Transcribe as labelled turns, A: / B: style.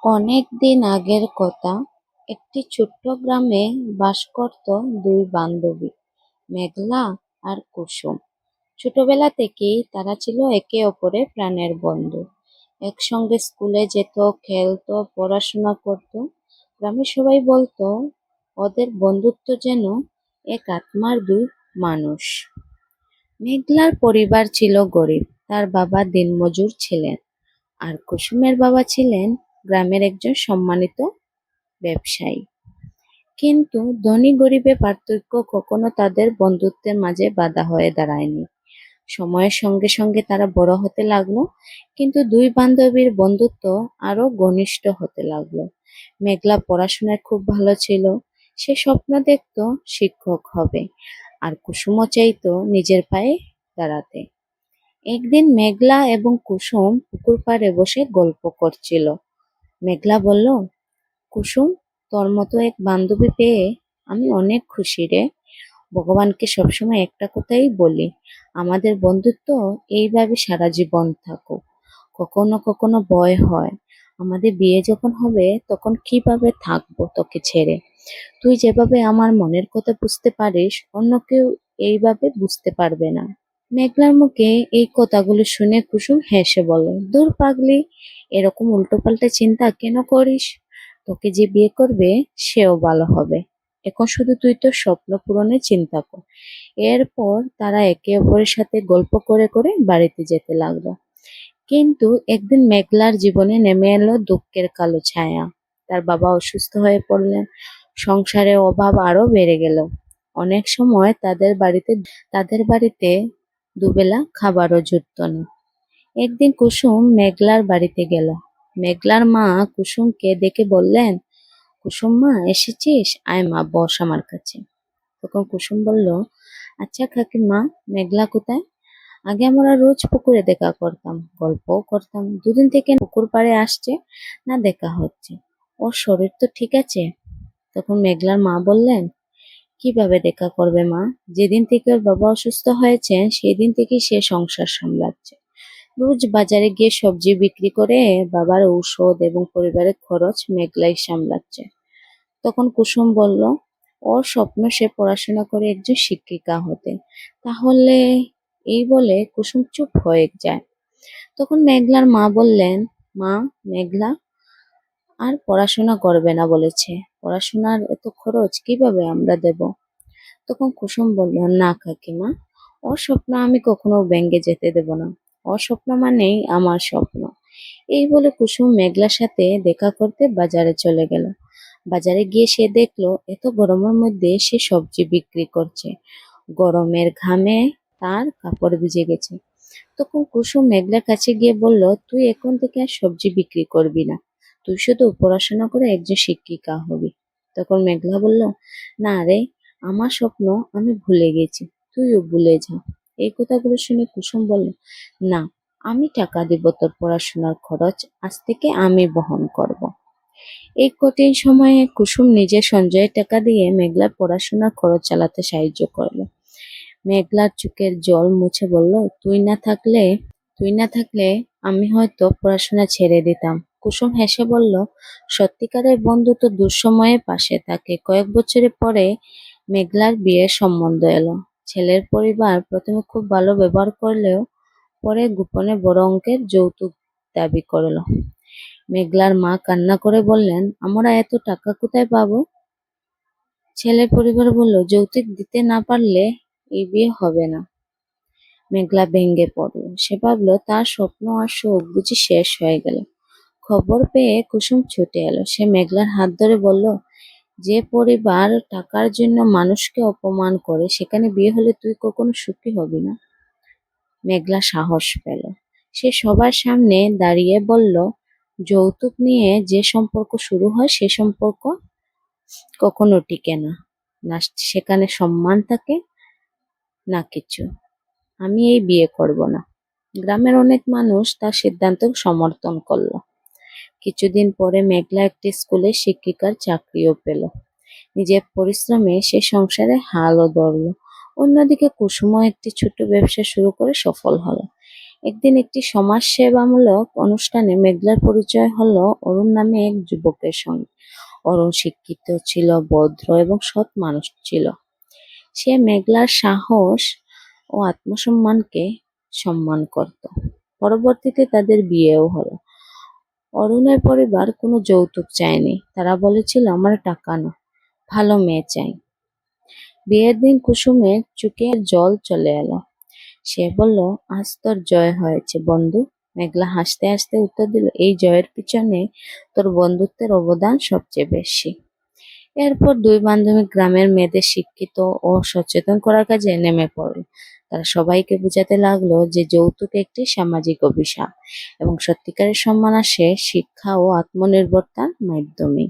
A: অনেক দিন আগের কথা। একটি ছোট্ট গ্রামে বাস করত দুই বান্ধবী, মেঘলা আর কুসুম। ছোটবেলা থেকেই তারা ছিল একে অপরের প্রাণের বন্ধু। একসঙ্গে স্কুলে যেত, খেলতো, পড়াশোনা করত। গ্রামের সবাই বলতো ওদের বন্ধুত্ব যেন এক আত্মার দুই মানুষ। মেঘলার পরিবার ছিল গরিব, তার বাবা দিনমজুর ছিলেন, আর কুসুমের বাবা ছিলেন গ্রামের একজন সম্মানিত ব্যবসায়ী। কিন্তু ধনী গরিবের পার্থক্য কখনো তাদের বন্ধুত্বের মাঝে বাধা হয়ে দাঁড়ায়নি। সময়ের সঙ্গে সঙ্গে তারা বড় হতে লাগলো, কিন্তু দুই বান্ধবীর বন্ধুত্ব আরো ঘনিষ্ঠ হতে লাগলো। মেঘলা পড়াশোনায় খুব ভালো ছিল, সে স্বপ্ন দেখতো শিক্ষক হবে, আর কুসুমও চাইতো নিজের পায়ে দাঁড়াতে। একদিন মেঘলা এবং কুসুম পুকুর পাড়ে বসে গল্প করছিল। মেঘলা বলল, কুসুম, তোর মতো এক বান্ধবী পেয়ে আমি অনেক খুশি রে। ভগবানকে সবসময় একটা কথাই বলি, আমাদের বন্ধুত্ব এইভাবে সারা জীবন থাকুক। কখনো কখনো ভয় হয়, আমাদের বিয়ে যখন হবে তখন কিভাবে থাকবো তোকে ছেড়ে। তুই যেভাবে আমার মনের কথা বুঝতে পারিস, অন্য কেউ এইভাবে বুঝতে পারবে না। মেঘলার মুখে এই কথাগুলো শুনে কুসুম হেসে বলে, দূর পাগলি, এরকম উল্টোপাল্টা চিন্তা কেন করিস? তোকে যে বিয়ে করবে সেও ভালো হবে। এখন শুধু তুই তোর স্বপ্ন পূরণের চিন্তা কর। এরপর তারা একে অপরের সাথে গল্প করে করে বাড়িতে যেতে লাগলো। কিন্তু একদিন মেঘলার জীবনে নেমে এলো দুঃখের কালো ছায়া। তার বাবা অসুস্থ হয়ে পড়লেন, সংসারে অভাব আরো বেড়ে গেল। অনেক সময় তাদের বাড়িতে দুবেলা খাবারও জুটত না। একদিন কুসুম মেঘলার বাড়িতে গেল। মেঘলার মা কুসুমকে ডেকে বললেন, কুসুম মা, এসেছিস? আয় মা, বস আমার কাছে। তখন কুসুম বলল, আচ্ছা কাকিমা, মেঘলা কোথায়? আগে আমরা রোজ পুকুরে দেখা করতাম, গল্পও করতাম। দুদিন থেকে পুকুর পাড়ে আসছে না, দেখা হচ্ছে। ওর শরীর তো ঠিক আছে? তখন মেঘলার মা বললেন, কিভাবে দেখা করবে মা? যেদিন থেকে ওর বাবা অসুস্থ হয়েছেন সেই দিন থেকেই সে সংসার সামলাচ্ছে। রোজ বাজারে গিয়ে সবজি বিক্রি করে বাবার ঔষধ এবং পরিবারের খরচ মেঘলাই সামলাচ্ছে। তখন কুসুম বলল, ওর স্বপ্ন সে পড়াশোনা করে একজন শিক্ষিকা হতে। তাহলে, এই বলে কুসুম চুপ হয়ে যায়। তখন মেঘলার মা বললেন, মা, মেঘলা আর পড়াশোনা করবে না বলেছে। পড়াশোনার এত খরচ কিভাবে আমরা দেব? তখন কুসুম বলল, না কাকিমা, ওর স্বপ্ন আমি কখনো ভেঙে যেতে দেব না। ওর স্বপ্ন মানেই আমার স্বপ্ন। এই বলে কুসুম মেঘলার সাথে দেখা করতে বাজারে চলে গেল। বাজারে গিয়ে সে দেখলো এত গরমের মধ্যে সে সবজি বিক্রি করছে। গরমের ঘামে তার কাপড় ভিজে গেছে। তখন কুসুম মেঘলার কাছে গিয়ে বলল, তুই এখন থেকে আর সবজি বিক্রি করবি না, তুই শুধু পড়াশোনা করে একজন শিক্ষিকা হবি। তখন মেঘলা বলল, না রে, আমার স্বপ্ন আমি ভুলে গেছি, তুইও ভুলে যা। এই কথাগুলো শুনে কুসুম বলল, না, আমি টাকা দিব তোর পড়াশোনার খরচ, আজ থেকে আমি বহন করব। এই কঠিন সময়ে কুসুম নিজের সঞ্চয়ের টাকা দিয়ে মেঘলার পড়াশোনার খরচ চালাতে সাহায্য করলো। মেঘলার চোখের জল মুছে বলল, তুই না থাকলে আমি হয়তো পড়াশোনা ছেড়ে দিতাম। কুসুম হেসে বলল, সত্যিকারের বন্ধু তো দুঃসময়ে পাশে থাকে। কয়েক বছরের পরে মেঘলার বিয়ের সম্বন্ধ এলো। ছেলের পরিবার প্রথমে খুব ভালো ব্যবহার করলেও পরে গোপনে বড় অঙ্কের যৌতুক দাবি করলো। মেঘলার মা কান্না করে বললেন, আমরা এত টাকা কোথায় পাবো? ছেলের পরিবার বলল, যৌতুক দিতে না পারলে এই বিয়ে হবে না। মেঘলা ভেঙে পড়ল। সে ভাবল তার স্বপ্ন আর শোক বুঝি শেষ হয়ে গেল। খবর পেয়ে কুসুম ছুটে এলো। সে মেঘলার হাত ধরে বলল, যে পরিবার টাকার জন্য মানুষকে অপমান করে সেখানে বিয়ে হলে তুই কখনো সুখী হবি না। মেঘলা সাহস পেল। সে সবার সামনে দাঁড়িয়ে বলল, যৌতুক নিয়ে যে সম্পর্ক শুরু হয় সে সম্পর্ক কখনো টিকে না। না সেখানে সম্মান থাকে, না কিছু। আমি এই বিয়ে করব না। গ্রামের অনেক মানুষ তার সিদ্ধান্ত সমর্থন করলো। কিছুদিন পরে মেঘলা একটি স্কুলে শিক্ষিকার চাকরিও পেল। নিজের পরিশ্রমে সে সংসারে হালও ধরল। অন্যদিকে কুসুমও একটি ছোট ব্যবসা শুরু করে সফল হলো। একদিন একটি সমাজসেবামূলক অনুষ্ঠানে মেঘলার পরিচয় হলো অরুণ নামে এক যুবকের সঙ্গে। অরুণ শিক্ষিত ছিল, ভদ্র এবং সৎ মানুষ ছিল। সে মেঘলার সাহস ও আত্মসম্মানকে সম্মান করত। পরবর্তীতে তাদের বিয়েও হলো। অরুণের পরিবার কোনো যৌতুক চায়নি, তারা বলেছিল আমরা টাকা না, ভালো মেয়ে চাই। বিয়ের দিন কুসুমের চোখে জল চলে এলো। সে বলল, আজ তোর জয় হয়েছে বন্ধু। মেঘলা হাসতে হাসতে উত্তর দিল, এই জয়ের পিছনে তোর বন্ধুত্বের অবদান সবচেয়ে বেশি। এরপর দুই বান্ধবী গ্রামের মেয়েদের শিক্ষিত ও সচেতন করার কাজে নেমে পড়ল। তারা সবাইকে বোঝাতে লাগলো যে যৌতুক একটি সামাজিক অভিশাপ এবং সত্যিকারের সম্মান আসে শিক্ষা ও আত্মনির্ভরতার মাধ্যমে।